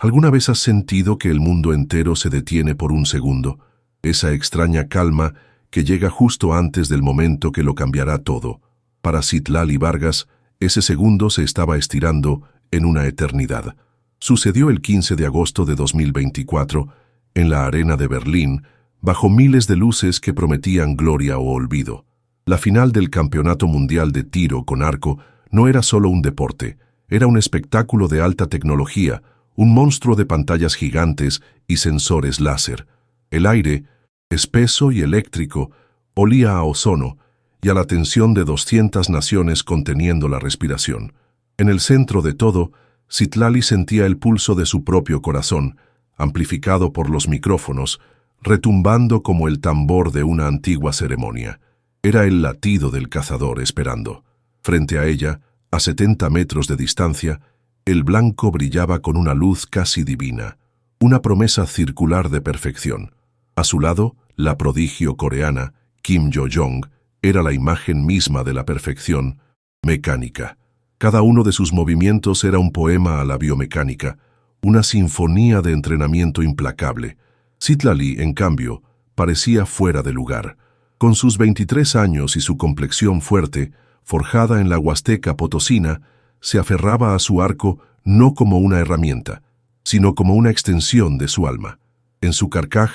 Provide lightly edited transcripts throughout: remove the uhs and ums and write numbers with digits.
¿Alguna vez has sentido que el mundo entero se detiene por un segundo? Esa extraña calma que llega justo antes del momento que lo cambiará todo. Para Citlali Vargas, ese segundo se estaba estirando en una eternidad. Sucedió el 15 de agosto de 2024, en la arena de Berlín, bajo miles de luces que prometían gloria o olvido. La final del Campeonato Mundial de Tiro con Arco no era solo un deporte, era un espectáculo de alta tecnología, un monstruo de pantallas gigantes y sensores láser. El aire, espeso y eléctrico, olía a ozono y a la tensión de 200 naciones conteniendo la respiración. En el centro de todo, Citlali sentía el pulso de su propio corazón, amplificado por los micrófonos, retumbando como el tambor de una antigua ceremonia. Era el latido del cazador esperando. Frente a ella, a 70 metros de distancia, el blanco brillaba con una luz casi divina, una promesa circular de perfección. A su lado, la prodigio coreana, Kim Yo-jong, era la imagen misma de la perfección mecánica. Cada uno de sus movimientos era un poema a la biomecánica, una sinfonía de entrenamiento implacable. Citlali, en cambio, parecía fuera de lugar. Con sus 23 años y su complexión fuerte, forjada en la Huasteca potosina, se aferraba a su arco no como una herramienta, sino como una extensión de su alma. En su carcaj,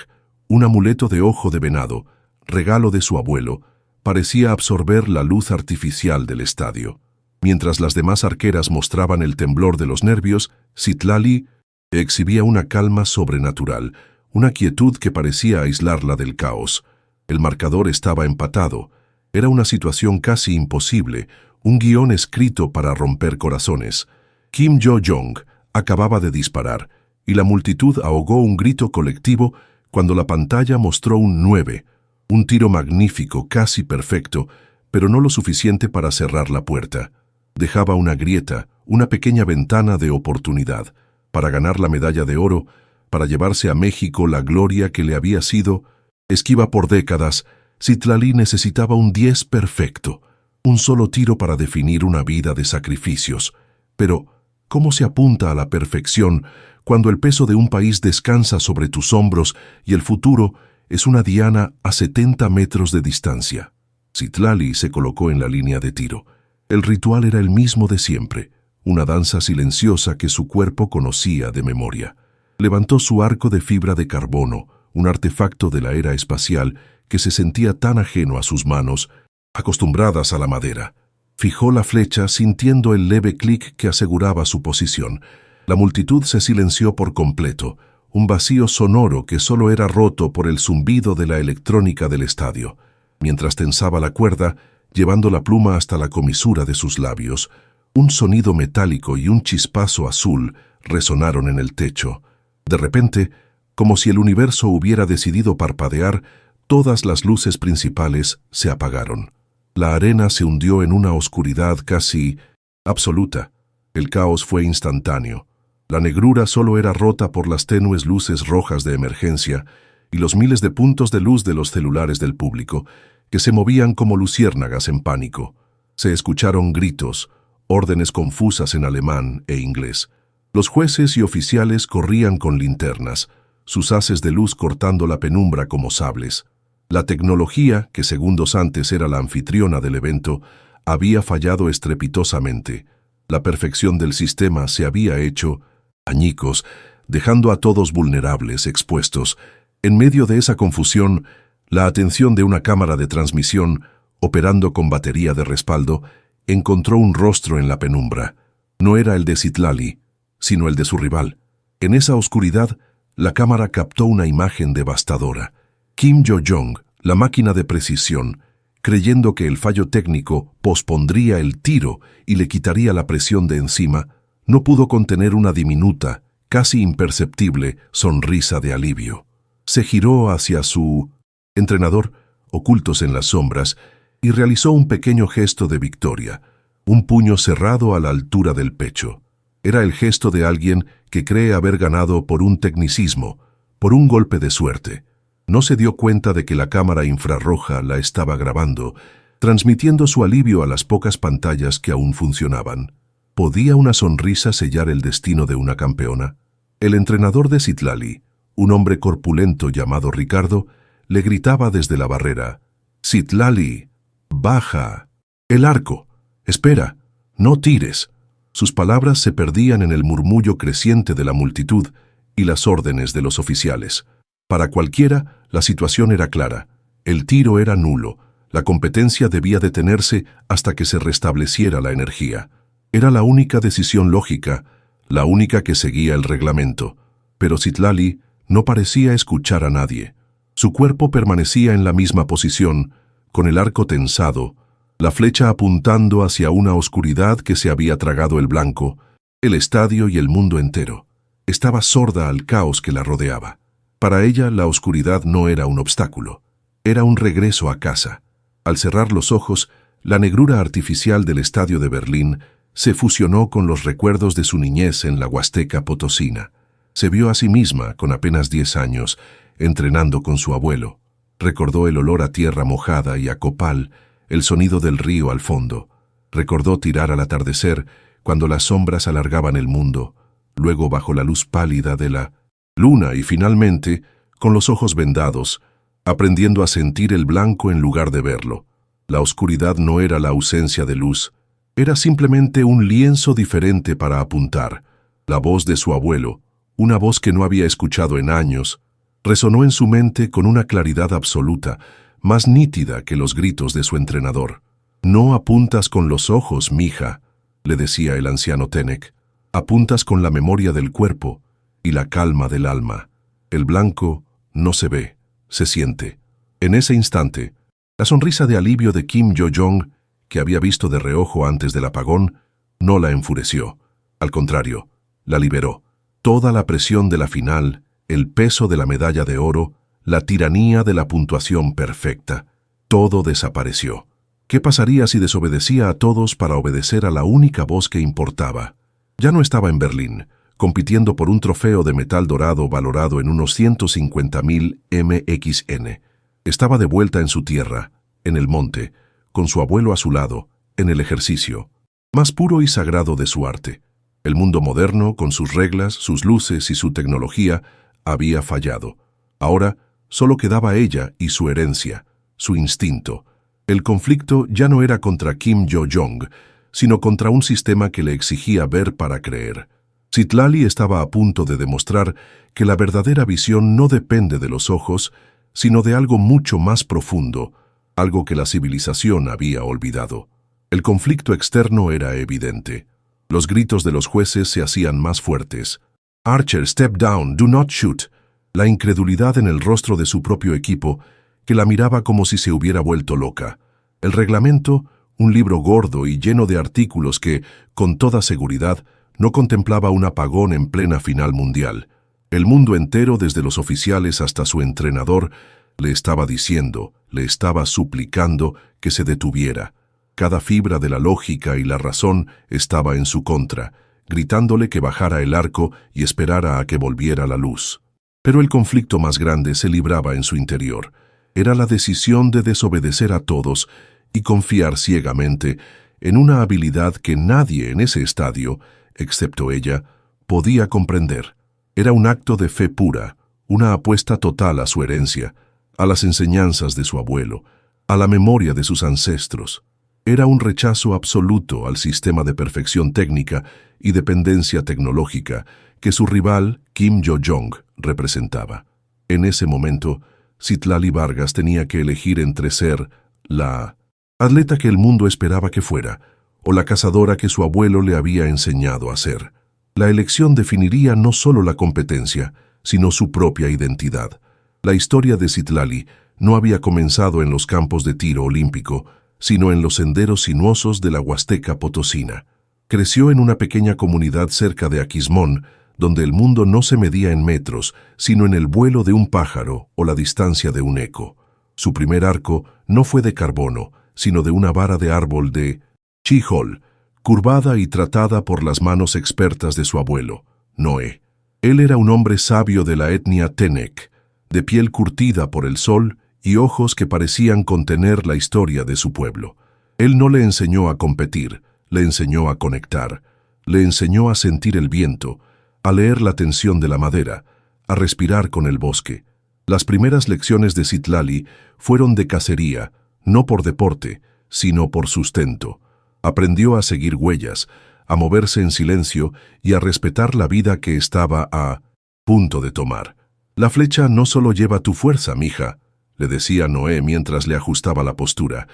un amuleto de ojo de venado, regalo de su abuelo, parecía absorber la luz artificial del estadio. Mientras las demás arqueras mostraban el temblor de los nervios, Citlali exhibía una calma sobrenatural, una quietud que parecía aislarla del caos. El marcador estaba empatado. Era una situación casi imposible, un guión escrito para romper corazones. Kim Yo-jong acababa de disparar, y la multitud ahogó un grito colectivo cuando la pantalla mostró un 9, un tiro magnífico, casi perfecto, pero no lo suficiente para cerrar la puerta. Dejaba una grieta, una pequeña ventana de oportunidad, para ganar la medalla de oro, para llevarse a México la gloria que le había sido. Esquiva por décadas, Citlali necesitaba un 10 perfecto, un solo tiro para definir una vida de sacrificios. Pero, ¿cómo se apunta a la perfección cuando el peso de un país descansa sobre tus hombros y el futuro es una diana a 70 metros de distancia? Citlali se colocó en la línea de tiro. El ritual era el mismo de siempre, una danza silenciosa que su cuerpo conocía de memoria. Levantó su arco de fibra de carbono, un artefacto de la era espacial que se sentía tan ajeno a sus manos, acostumbradas a la madera. Fijó la flecha sintiendo el leve clic que aseguraba su posición. La multitud se silenció por completo, un vacío sonoro que solo era roto por el zumbido de la electrónica del estadio. Mientras tensaba la cuerda, llevando la pluma hasta la comisura de sus labios, un sonido metálico y un chispazo azul resonaron en el techo. De repente, como si el universo hubiera decidido parpadear, todas las luces principales se apagaron. La arena se hundió en una oscuridad casi absoluta. El caos fue instantáneo. La negrura solo era rota por las tenues luces rojas de emergencia y los miles de puntos de luz de los celulares del público, que se movían como luciérnagas en pánico. Se escucharon gritos, órdenes confusas en alemán e inglés. Los jueces y oficiales corrían con linternas, sus haces de luz cortando la penumbra como sables. La tecnología, que segundos antes era la anfitriona del evento, había fallado estrepitosamente. La perfección del sistema se había hecho añicos, dejando a todos vulnerables, expuestos. En medio de esa confusión, la atención de una cámara de transmisión, operando con batería de respaldo, encontró un rostro en la penumbra. No era el de Citlali, sino el de su rival. En esa oscuridad, la cámara captó una imagen devastadora. Kim Yo-jong, la máquina de precisión, creyendo que el fallo técnico pospondría el tiro y le quitaría la presión de encima, no pudo contener una diminuta, casi imperceptible, sonrisa de alivio. Se giró hacia su entrenador, ocultos en las sombras, y realizó un pequeño gesto de victoria, un puño cerrado a la altura del pecho. Era el gesto de alguien que cree haber ganado por un tecnicismo, por un golpe de suerte. No se dio cuenta de que la cámara infrarroja la estaba grabando, transmitiendo su alivio a las pocas pantallas que aún funcionaban. ¿Podía una sonrisa sellar el destino de una campeona? El entrenador de Citlali, un hombre corpulento llamado Ricardo, le gritaba desde la barrera: «Citlali, baja. El arco. Espera, no tires». Sus palabras se perdían en el murmullo creciente de la multitud y las órdenes de los oficiales. Para cualquiera, la situación era clara. El tiro era nulo. La competencia debía detenerse hasta que se restableciera la energía. Era la única decisión lógica, la única que seguía el reglamento. Pero Citlali no parecía escuchar a nadie. Su cuerpo permanecía en la misma posición, con el arco tensado, la flecha apuntando hacia una oscuridad que se había tragado el blanco, el estadio y el mundo entero. Estaba sorda al caos que la rodeaba. Para ella, la oscuridad no era un obstáculo, era un regreso a casa. Al cerrar los ojos, la negrura artificial del estadio de Berlín se fusionó con los recuerdos de su niñez en la Huasteca Potosina. Se vio a sí misma, con apenas 10 años, entrenando con su abuelo. Recordó el olor a tierra mojada y a copal, el sonido del río al fondo. Recordó tirar al atardecer, cuando las sombras alargaban el mundo, luego bajo la luz pálida de la luna y finalmente, con los ojos vendados, aprendiendo a sentir el blanco en lugar de verlo. La oscuridad no era la ausencia de luz, era simplemente un lienzo diferente para apuntar. La voz de su abuelo, una voz que no había escuchado en años, resonó en su mente con una claridad absoluta, más nítida que los gritos de su entrenador. «No apuntas con los ojos, mija», le decía el anciano Tenek. «Apuntas con la memoria del cuerpo y la calma del alma. El blanco no se ve, se siente». En ese instante, la sonrisa de alivio de Kim Yo-jong, que había visto de reojo antes del apagón, no la enfureció. Al contrario, la liberó. Toda la presión de la final, el peso de la medalla de oro, la tiranía de la puntuación perfecta, todo desapareció. ¿Qué pasaría si desobedecía a todos para obedecer a la única voz que importaba? Ya no estaba en Berlín, compitiendo por un trofeo de metal dorado valorado en unos 150.000 MXN. Estaba de vuelta en su tierra, en el monte, con su abuelo a su lado, en el ejercicio, más puro y sagrado de su arte. El mundo moderno, con sus reglas, sus luces y su tecnología, había fallado. Ahora solo quedaba ella y su herencia, su instinto. El conflicto ya no era contra Kim Yo-jong, sino contra un sistema que le exigía ver para creer. Citlali estaba a punto de demostrar que la verdadera visión no depende de los ojos, sino de algo mucho más profundo, algo que la civilización había olvidado. El conflicto externo era evidente. Los gritos de los jueces se hacían más fuertes. «Archer, step down, do not shoot». La incredulidad en el rostro de su propio equipo, que la miraba como si se hubiera vuelto loca. El reglamento, un libro gordo y lleno de artículos que, con toda seguridad, no contemplaba un apagón en plena final mundial. El mundo entero, desde los oficiales hasta su entrenador, le estaba diciendo, le estaba suplicando que se detuviera. Cada fibra de la lógica y la razón estaba en su contra, gritándole que bajara el arco y esperara a que volviera la luz. Pero el conflicto más grande se libraba en su interior. Era la decisión de desobedecer a todos y confiar ciegamente en una habilidad que nadie en ese estadio, excepto ella, podía comprender. Era un acto de fe pura, una apuesta total a su herencia, a las enseñanzas de su abuelo, a la memoria de sus ancestros. Era un rechazo absoluto al sistema de perfección técnica y dependencia tecnológica que su rival, Kim Yo-jong, representaba. En ese momento, Citlali Vargas tenía que elegir entre ser la atleta que el mundo esperaba que fuera o la cazadora que su abuelo le había enseñado a ser. La elección definiría no solo la competencia, sino su propia identidad. La historia de Citlali no había comenzado en los campos de tiro olímpico, sino en los senderos sinuosos de la Huasteca Potosina. Creció en una pequeña comunidad cerca de Aquismón, donde el mundo no se medía en metros, sino en el vuelo de un pájaro o la distancia de un eco. Su primer arco no fue de carbono, sino de una vara de árbol de chijol, curvada y tratada por las manos expertas de su abuelo, Noé. Él era un hombre sabio de la etnia Tenek, de piel curtida por el sol y ojos que parecían contener la historia de su pueblo. Él no le enseñó a competir, le enseñó a conectar, le enseñó a sentir el viento, a leer la tensión de la madera, a respirar con el bosque. Las primeras lecciones de Citlali fueron de cacería, no por deporte, sino por sustento. Aprendió a seguir huellas, a moverse en silencio y a respetar la vida que estaba a punto de tomar. La flecha no solo lleva tu fuerza, mija, le decía Noé mientras le ajustaba la postura.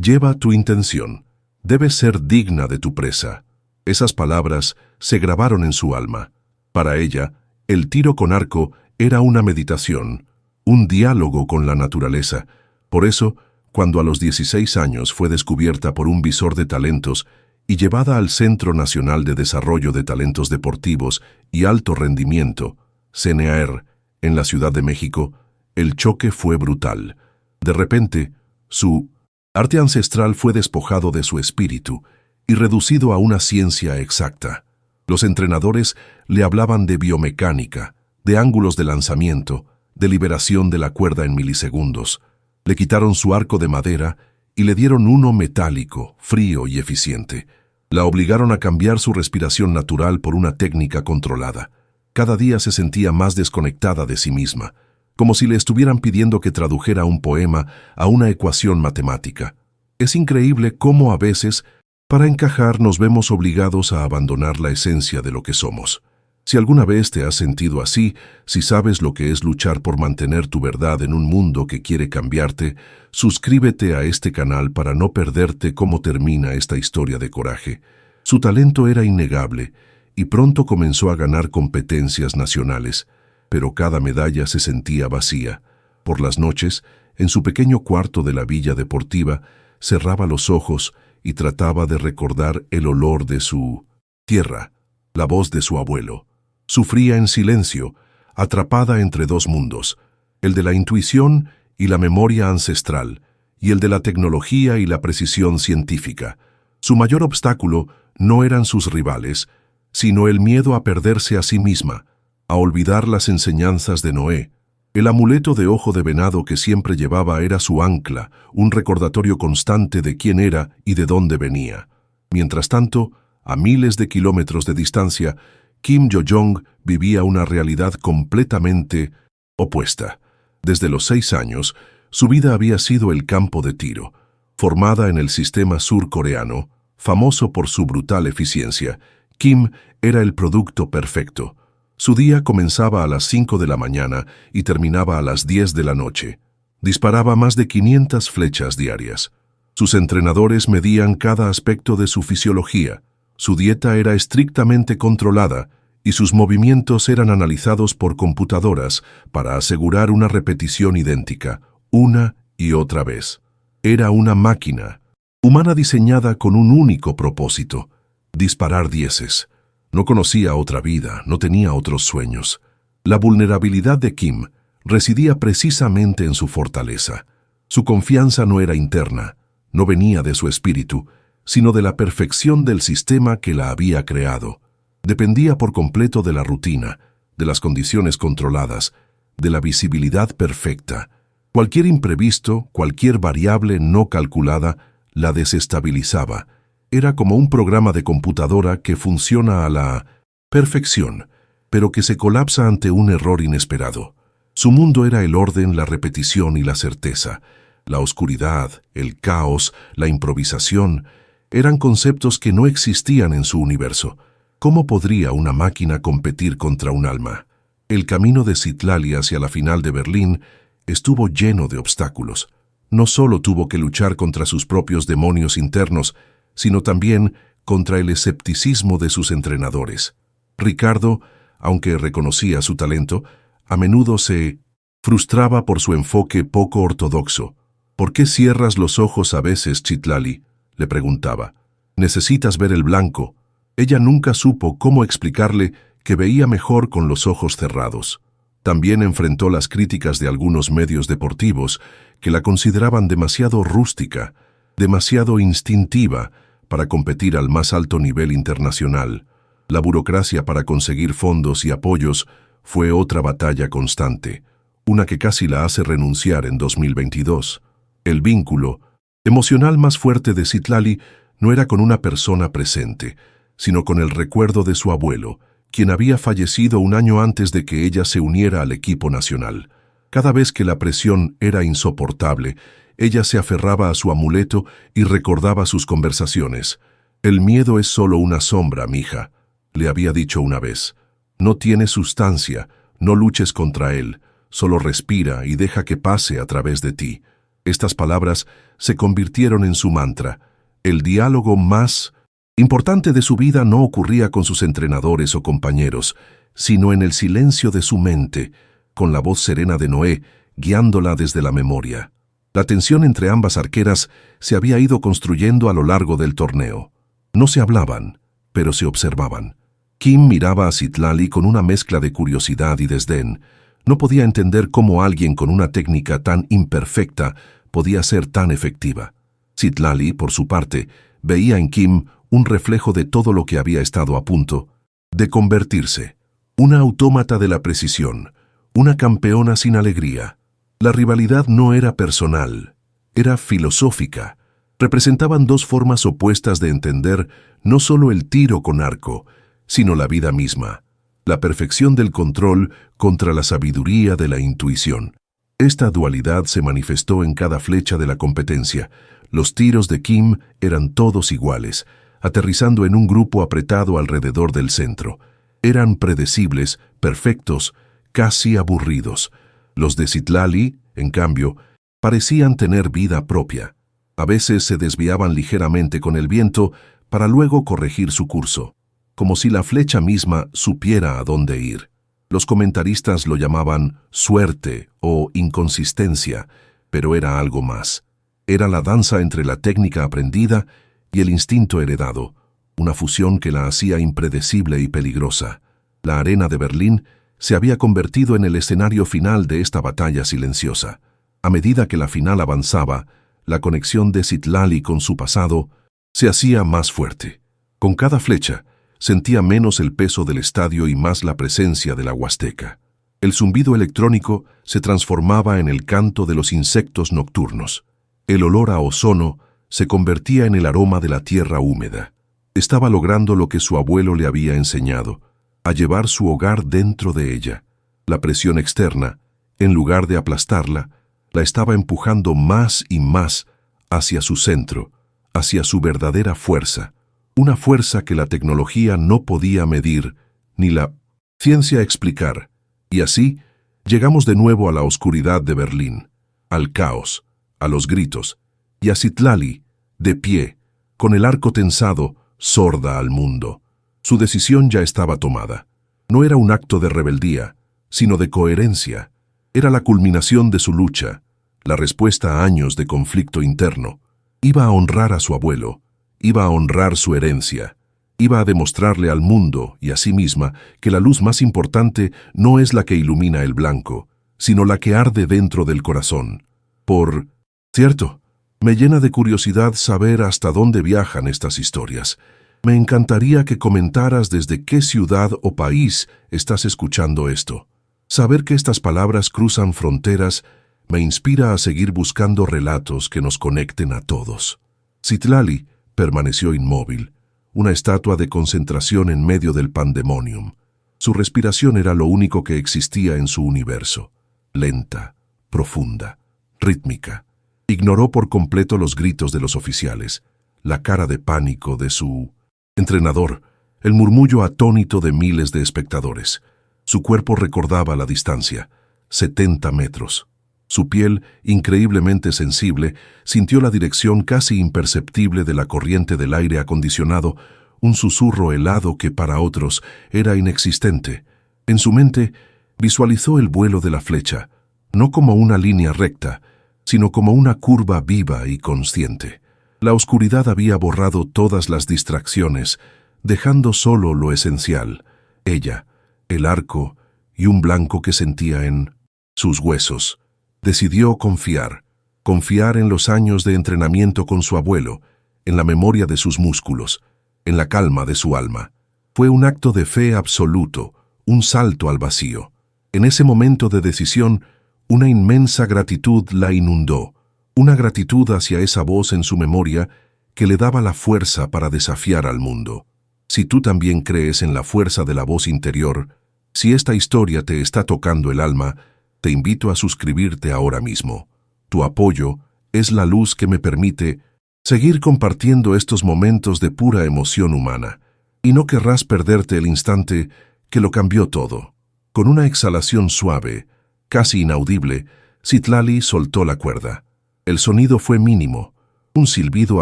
Lleva tu intención. Debes ser digna de tu presa. Esas palabras se grabaron en su alma. Para ella, el tiro con arco era una meditación, un diálogo con la naturaleza. Por eso, cuando a los 16 años fue descubierta por un visor de talentos y llevada al Centro Nacional de Desarrollo de Talentos Deportivos y Alto Rendimiento, CNAR, en la Ciudad de México, el choque fue brutal. De repente, su arte ancestral fue despojado de su espíritu y reducido a una ciencia exacta. Los entrenadores le hablaban de biomecánica, de ángulos de lanzamiento, de liberación de la cuerda en milisegundos. Le quitaron su arco de madera y le dieron uno metálico, frío y eficiente. La obligaron a cambiar su respiración natural por una técnica controlada. Cada día se sentía más desconectada de sí misma, como si le estuvieran pidiendo que tradujera un poema a una ecuación matemática. Es increíble cómo a veces, para encajar, nos vemos obligados a abandonar la esencia de lo que somos. Si alguna vez te has sentido así, si sabes lo que es luchar por mantener tu verdad en un mundo que quiere cambiarte, suscríbete a este canal para no perderte cómo termina esta historia de coraje. Su talento era innegable y pronto comenzó a ganar competencias nacionales, pero cada medalla se sentía vacía. Por las noches, en su pequeño cuarto de la villa deportiva, cerraba los ojos y trataba de recordar el olor de su tierra, la voz de su abuelo. Sufría en silencio, atrapada entre dos mundos, el de la intuición y la memoria ancestral, y el de la tecnología y la precisión científica. Su mayor obstáculo no eran sus rivales, sino el miedo a perderse a sí misma, a olvidar las enseñanzas de Noé. El amuleto de ojo de venado que siempre llevaba era su ancla, un recordatorio constante de quién era y de dónde venía. Mientras tanto, a miles de kilómetros de distancia, Kim Yo-jong vivía una realidad completamente opuesta. Desde los 6 años, su vida había sido el campo de tiro. Formada en el sistema surcoreano, famoso por su brutal eficiencia, Kim era el producto perfecto. Su día comenzaba a las 5 de la mañana y terminaba a las 10 de la noche. Disparaba más de 500 flechas diarias. Sus entrenadores medían cada aspecto de su fisiología. Su dieta era estrictamente controlada y sus movimientos eran analizados por computadoras para asegurar una repetición idéntica, una y otra vez. Era una máquina, humana diseñada con un único propósito: disparar dieces. No conocía otra vida, no tenía otros sueños. La vulnerabilidad de Kim residía precisamente en su fortaleza. Su confianza no era interna, no venía de su espíritu, sino de la perfección del sistema que la había creado. Dependía por completo de la rutina, de las condiciones controladas, de la visibilidad perfecta. Cualquier imprevisto, cualquier variable no calculada, la desestabilizaba. Era como un programa de computadora que funciona a la perfección, pero que se colapsa ante un error inesperado. Su mundo era el orden, la repetición y la certeza. La oscuridad, el caos, la improvisación eran conceptos que no existían en su universo. ¿Cómo podría una máquina competir contra un alma? El camino de Citlali hacia la final de Berlín estuvo lleno de obstáculos. No solo tuvo que luchar contra sus propios demonios internos, sino también contra el escepticismo de sus entrenadores. Ricardo, aunque reconocía su talento, a menudo se frustraba por su enfoque poco ortodoxo. ¿Por qué cierras los ojos a veces, Citlali?, le preguntaba. Necesitas ver el blanco. Ella nunca supo cómo explicarle que veía mejor con los ojos cerrados. También enfrentó las críticas de algunos medios deportivos que la consideraban demasiado rústica, demasiado instintiva para competir al más alto nivel internacional. La burocracia para conseguir fondos y apoyos fue otra batalla constante, una que casi la hace renunciar en 2022. El vínculo emocional más fuerte de Citlali no era con una persona presente, sino con el recuerdo de su abuelo, quien había fallecido un año antes de que ella se uniera al equipo nacional. Cada vez que la presión era insoportable, ella se aferraba a su amuleto y recordaba sus conversaciones. «El miedo es solo una sombra, mija», le había dicho una vez. «No tiene sustancia, no luches contra él, solo respira y deja que pase a través de ti». Estas palabras se convirtieron en su mantra. El diálogo más importante de su vida no ocurría con sus entrenadores o compañeros, sino en el silencio de su mente, con la voz serena de Noé, guiándola desde la memoria. La tensión entre ambas arqueras se había ido construyendo a lo largo del torneo. No se hablaban, pero se observaban. Kim miraba a Citlali con una mezcla de curiosidad y desdén. No podía entender cómo alguien con una técnica tan imperfecta podía ser tan efectiva. Citlali, por su parte, veía en Kim un reflejo de todo lo que había estado a punto de convertirse. Una autómata de la precisión, una campeona sin alegría. La rivalidad no era personal, era filosófica. Representaban dos formas opuestas de entender no solo el tiro con arco, sino la vida misma. La perfección del control contra la sabiduría de la intuición. Esta dualidad se manifestó en cada flecha de la competencia. Los tiros de Kim eran todos iguales, aterrizando en un grupo apretado alrededor del centro. Eran predecibles, perfectos, casi aburridos. Los de Citlali, en cambio, parecían tener vida propia. A veces se desviaban ligeramente con el viento para luego corregir su curso, como si la flecha misma supiera a dónde ir. Los comentaristas lo llamaban suerte o inconsistencia, pero era algo más. Era la danza entre la técnica aprendida y el instinto heredado, una fusión que la hacía impredecible y peligrosa. La arena de Berlín se había convertido en el escenario final de esta batalla silenciosa. A medida que la final avanzaba, la conexión de Citlali con su pasado se hacía más fuerte. Con cada flecha, sentía menos el peso del estadio y más la presencia de la Huasteca. El zumbido electrónico se transformaba en el canto de los insectos nocturnos. El olor a ozono se convertía en el aroma de la tierra húmeda. Estaba logrando lo que su abuelo le había enseñado, a llevar su hogar dentro de ella. La presión externa, en lugar de aplastarla, la estaba empujando más y más hacia su centro, hacia su verdadera fuerza, una fuerza que la tecnología no podía medir, ni la ciencia explicar. Y así, llegamos de nuevo a la oscuridad de Berlín, al caos, a los gritos, y a Citlali, de pie, con el arco tensado, sorda al mundo. Su decisión ya estaba tomada. No era un acto de rebeldía, sino de coherencia. Era la culminación de su lucha, la respuesta a años de conflicto interno. Iba a honrar a su abuelo, iba a honrar su herencia, iba a demostrarle al mundo y a sí misma que la luz más importante no es la que ilumina el blanco, sino la que arde dentro del corazón. Por cierto, me llena de curiosidad saber hasta dónde viajan estas historias. Me encantaría que comentaras desde qué ciudad o país estás escuchando esto. Saber que estas palabras cruzan fronteras me inspira a seguir buscando relatos que nos conecten a todos. Citlali permaneció inmóvil, una estatua de concentración en medio del pandemonium. Su respiración era lo único que existía en su universo, lenta, profunda, rítmica. Ignoró por completo los gritos de los oficiales, la cara de pánico de su entrenador, el murmullo atónito de miles de espectadores. Su cuerpo recordaba la distancia, 70 metros. Su piel, increíblemente sensible, sintió la dirección casi imperceptible de la corriente del aire acondicionado, un susurro helado que para otros era inexistente. En su mente, visualizó el vuelo de la flecha, no como una línea recta, sino como una curva viva y consciente. La oscuridad había borrado todas las distracciones, dejando solo lo esencial, ella, el arco y un blanco que sentía en sus huesos. Decidió confiar en los años de entrenamiento con su abuelo, en la memoria de sus músculos, en la calma de su alma. Fue un acto de fe absoluto, un salto al vacío. En ese momento de decisión, una inmensa gratitud la inundó, una gratitud hacia esa voz en su memoria que le daba la fuerza para desafiar al mundo. Si tú también crees en la fuerza de la voz interior, si esta historia te está tocando el alma, te invito a suscribirte ahora mismo. Tu apoyo es la luz que me permite seguir compartiendo estos momentos de pura emoción humana, y no querrás perderte el instante que lo cambió todo. Con una exhalación suave, casi inaudible, Citlali soltó la cuerda. El sonido fue mínimo, un silbido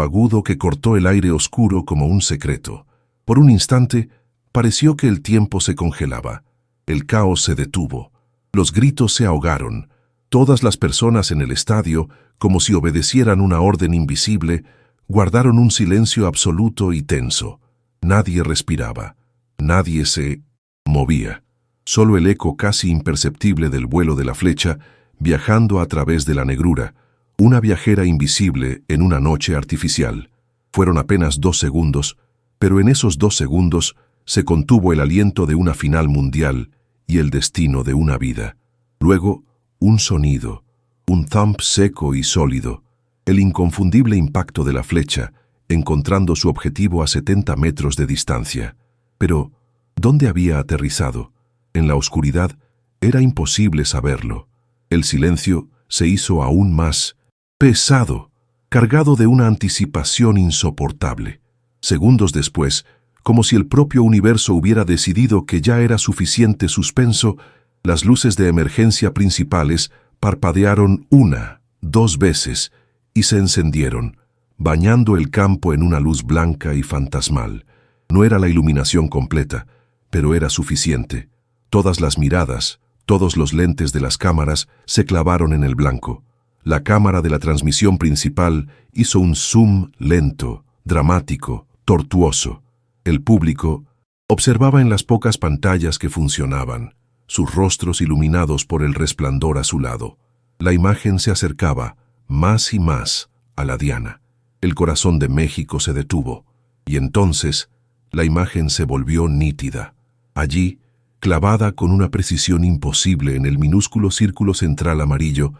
agudo que cortó el aire oscuro como un secreto. Por un instante, pareció que el tiempo se congelaba. El caos se detuvo. Los gritos se ahogaron. Todas las personas en el estadio, como si obedecieran una orden invisible, guardaron un silencio absoluto y tenso. Nadie respiraba. Nadie se movía. Solo el eco casi imperceptible del vuelo de la flecha, viajando a través de la negrura, una viajera invisible en una noche artificial. Fueron apenas 2 segundos, pero en esos 2 segundos se contuvo el aliento de una final mundial y el destino de una vida. Luego, un sonido, un thump seco y sólido, el inconfundible impacto de la flecha, encontrando su objetivo a 70 metros de distancia. Pero, ¿dónde había aterrizado? En la oscuridad era imposible saberlo. El silencio se hizo aún más pesado, cargado de una anticipación insoportable. Segundos después, como si el propio universo hubiera decidido que ya era suficiente suspenso, las luces de emergencia principales parpadearon 1, 2 veces y se encendieron, bañando el campo en una luz blanca y fantasmal. No era la iluminación completa, pero era suficiente. Todas las miradas, todos los lentes de las cámaras se clavaron en el blanco. La cámara de la transmisión principal hizo un zoom lento, dramático, tortuoso. El público observaba en las pocas pantallas que funcionaban, sus rostros iluminados por el resplandor azulado. La imagen se acercaba, más y más, a la diana. El corazón de México se detuvo, y entonces la imagen se volvió nítida. Allí, clavada con una precisión imposible en el minúsculo círculo central amarillo,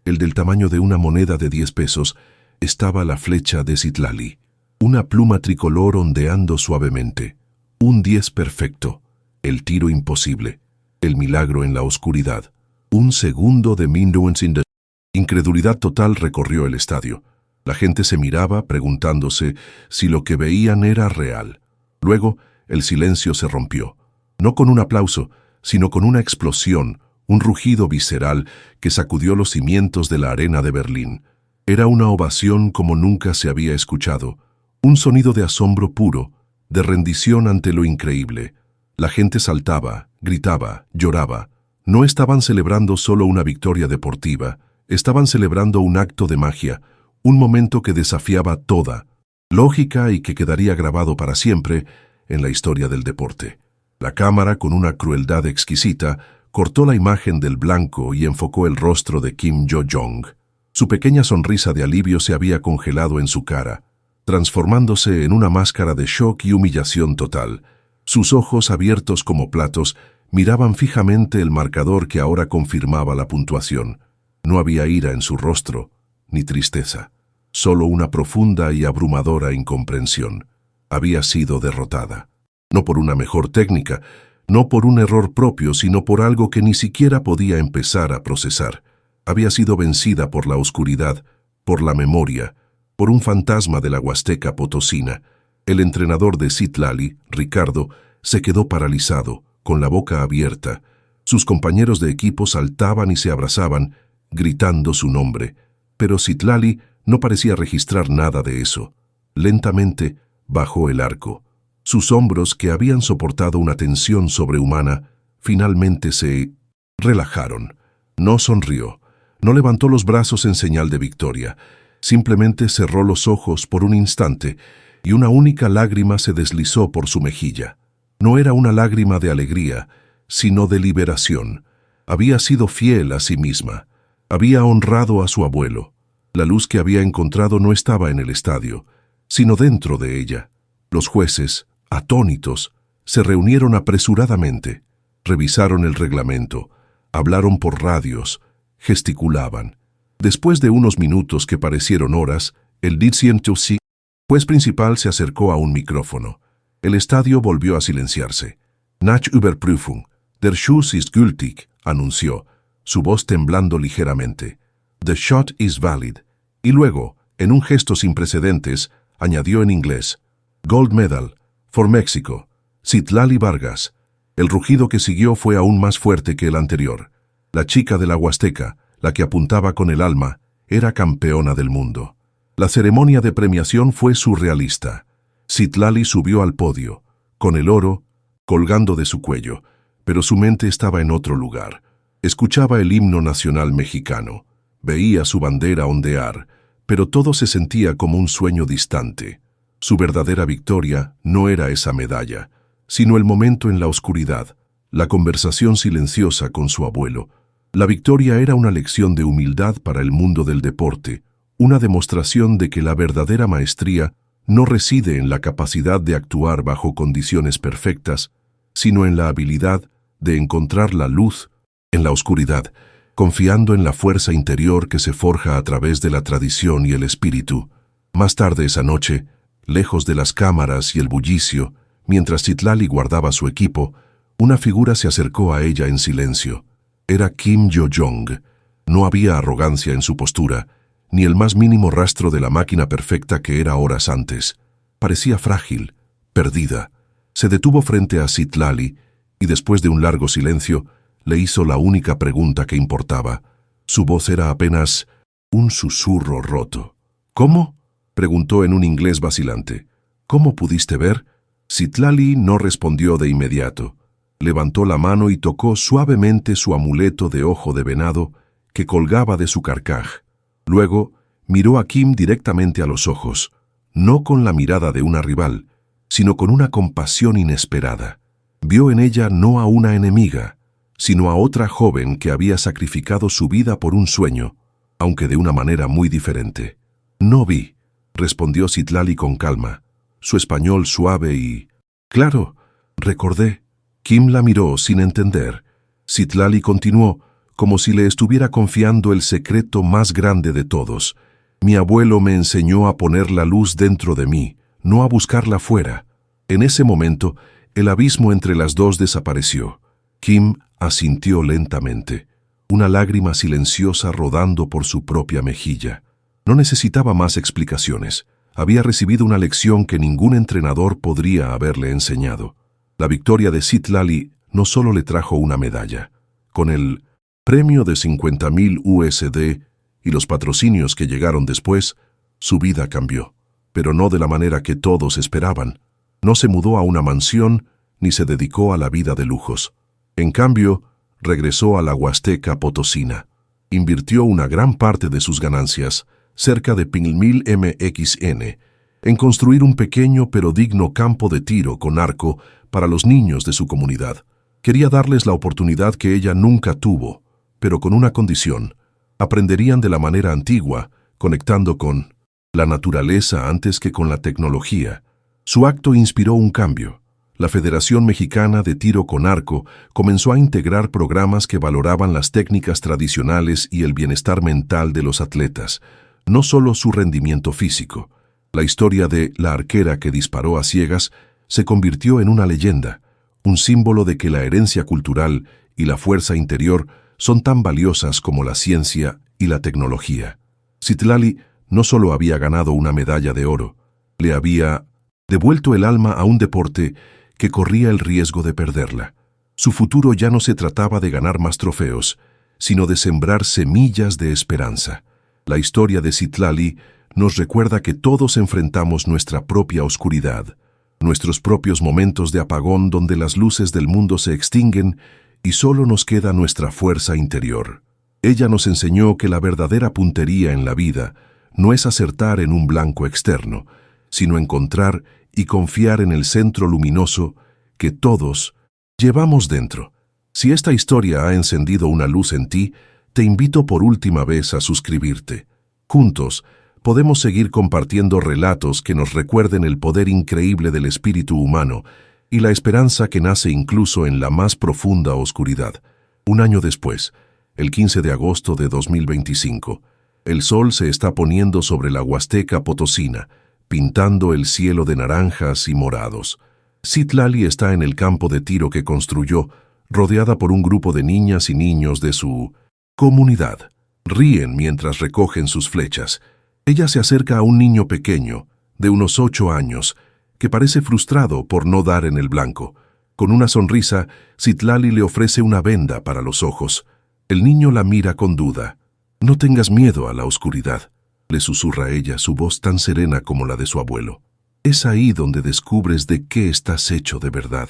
el del tamaño de una moneda de 10 pesos, estaba la flecha de Citlali. Una pluma tricolor ondeando suavemente. Un 10 perfecto. El tiro imposible. El milagro en la oscuridad. Un segundo de Minuens in the... Incredulidad total recorrió el estadio. La gente se miraba preguntándose si lo que veían era real. Luego, el silencio se rompió. No con un aplauso, sino con una explosión, un rugido visceral que sacudió los cimientos de la arena de Berlín. Era una ovación como nunca se había escuchado. Un sonido de asombro puro, de rendición ante lo increíble. La gente saltaba, gritaba, lloraba. No estaban celebrando solo una victoria deportiva, estaban celebrando un acto de magia, un momento que desafiaba toda lógica y que quedaría grabado para siempre en la historia del deporte. La cámara, con una crueldad exquisita, cortó la imagen del blanco y enfocó el rostro de Kim Jo-jong. Su pequeña sonrisa de alivio se había congelado en su cara, transformándose en una máscara de shock y humillación total. Sus ojos, abiertos como platos, miraban fijamente el marcador que ahora confirmaba la puntuación. No había ira en su rostro, ni tristeza, solo una profunda y abrumadora incomprensión. Había sido derrotada. No por una mejor técnica, no por un error propio, sino por algo que ni siquiera podía empezar a procesar. Había sido vencida por la oscuridad, por la memoria, por un fantasma de la Huasteca Potosina. El entrenador de Citlali, Ricardo, se quedó paralizado, con la boca abierta. Sus compañeros de equipo saltaban y se abrazaban, gritando su nombre. Pero Citlali no parecía registrar nada de eso. Lentamente bajó el arco. Sus hombros, que habían soportado una tensión sobrehumana, finalmente se relajaron. No sonrió, no levantó los brazos en señal de victoria. Simplemente cerró los ojos por un instante y una única lágrima se deslizó por su mejilla. No era una lágrima de alegría, sino de liberación. Había sido fiel a sí misma. Había honrado a su abuelo. La luz que había encontrado no estaba en el estadio, sino dentro de ella. Los jueces, atónitos, se reunieron apresuradamente, revisaron el reglamento, hablaron por radios, gesticulaban. Después de unos minutos que parecieron horas, el juez principal se acercó a un micrófono. El estadio volvió a silenciarse. Nach Überprüfung, der Schuss ist gültig, anunció, su voz temblando ligeramente. The shot is valid. Y luego, en un gesto sin precedentes, añadió en inglés, Gold medal, for Mexico, Citlali Vargas. El rugido que siguió fue aún más fuerte que el anterior. La chica de la Huasteca, la que apuntaba con el alma, era campeona del mundo. La ceremonia de premiación fue surrealista. Citlali subió al podio, con el oro colgando de su cuello, pero su mente estaba en otro lugar. Escuchaba el himno nacional mexicano, veía su bandera ondear, pero todo se sentía como un sueño distante. Su verdadera victoria no era esa medalla, sino el momento en la oscuridad, la conversación silenciosa con su abuelo. La victoria era una lección de humildad para el mundo del deporte, una demostración de que la verdadera maestría no reside en la capacidad de actuar bajo condiciones perfectas, sino en la habilidad de encontrar la luz en la oscuridad, confiando en la fuerza interior que se forja a través de la tradición y el espíritu. Más tarde esa noche, lejos de las cámaras y el bullicio, mientras Citlali guardaba su equipo, una figura se acercó a ella en silencio. Era Kim Yo-jong. No había arrogancia en su postura, ni el más mínimo rastro de la máquina perfecta que era horas antes. Parecía frágil, perdida. Se detuvo frente a Citlali y después de un largo silencio le hizo la única pregunta que importaba. Su voz era apenas un susurro roto. ¿Cómo?, preguntó en un inglés vacilante. ¿Cómo pudiste ver? Citlali no respondió de inmediato. Levantó la mano y tocó suavemente su amuleto de ojo de venado que colgaba de su carcaj. Luego miró a Kim directamente a los ojos, no con la mirada de una rival, sino con una compasión inesperada. Vio en ella no a una enemiga, sino a otra joven que había sacrificado su vida por un sueño, aunque de una manera muy diferente. No vi, respondió Citlali con calma, su español suave y... Claro, recordé. Kim la miró sin entender. Citlali continuó, como si le estuviera confiando el secreto más grande de todos. Mi abuelo me enseñó a poner la luz dentro de mí, no a buscarla fuera. En ese momento, el abismo entre las dos desapareció. Kim asintió lentamente, una lágrima silenciosa rodando por su propia mejilla. No necesitaba más explicaciones. Había recibido una lección que ningún entrenador podría haberle enseñado. La victoria de Citlali no solo le trajo una medalla. Con el premio de 50,000 USD y los patrocinios que llegaron después, su vida cambió, pero no de la manera que todos esperaban. No se mudó a una mansión ni se dedicó a la vida de lujos. En cambio, regresó a la Huasteca Potosina. Invirtió una gran parte de sus ganancias, cerca de 1000 MXN, en construir un pequeño pero digno campo de tiro con arco para los niños de su comunidad. Quería darles la oportunidad que ella nunca tuvo, pero con una condición: aprenderían de la manera antigua, conectando con la naturaleza antes que con la tecnología. Su acto inspiró un cambio. La Federación Mexicana de Tiro con Arco comenzó a integrar programas que valoraban las técnicas tradicionales y el bienestar mental de los atletas, no solo su rendimiento físico. La historia de la arquera que disparó a ciegas se convirtió en una leyenda, un símbolo de que la herencia cultural y la fuerza interior son tan valiosas como la ciencia y la tecnología. Citlali no solo había ganado una medalla de oro, le había devuelto el alma a un deporte que corría el riesgo de perderla. Su futuro ya no se trataba de ganar más trofeos, sino de sembrar semillas de esperanza. La historia de Citlali nos recuerda que todos enfrentamos nuestra propia oscuridad, nuestros propios momentos de apagón donde las luces del mundo se extinguen y solo nos queda nuestra fuerza interior. Ella nos enseñó que la verdadera puntería en la vida no es acertar en un blanco externo, sino encontrar y confiar en el centro luminoso que todos llevamos dentro. Si esta historia ha encendido una luz en ti, te invito por última vez a suscribirte. Juntos, podemos seguir compartiendo relatos que nos recuerden el poder increíble del espíritu humano y la esperanza que nace incluso en la más profunda oscuridad. Un año después, el 15 de agosto de 2025, el sol se está poniendo sobre la Huasteca Potosina, pintando el cielo de naranjas y morados. Citlali está en el campo de tiro que construyó, rodeada por un grupo de niñas y niños de su comunidad. Ríen mientras recogen sus flechas. Ella se acerca a un niño pequeño, de unos 8 años, que parece frustrado por no dar en el blanco. Con una sonrisa, Citlali le ofrece una venda para los ojos. El niño la mira con duda. «No tengas miedo a la oscuridad», le susurra ella, su voz tan serena como la de su abuelo. Es ahí donde descubres de qué estás hecho de verdad.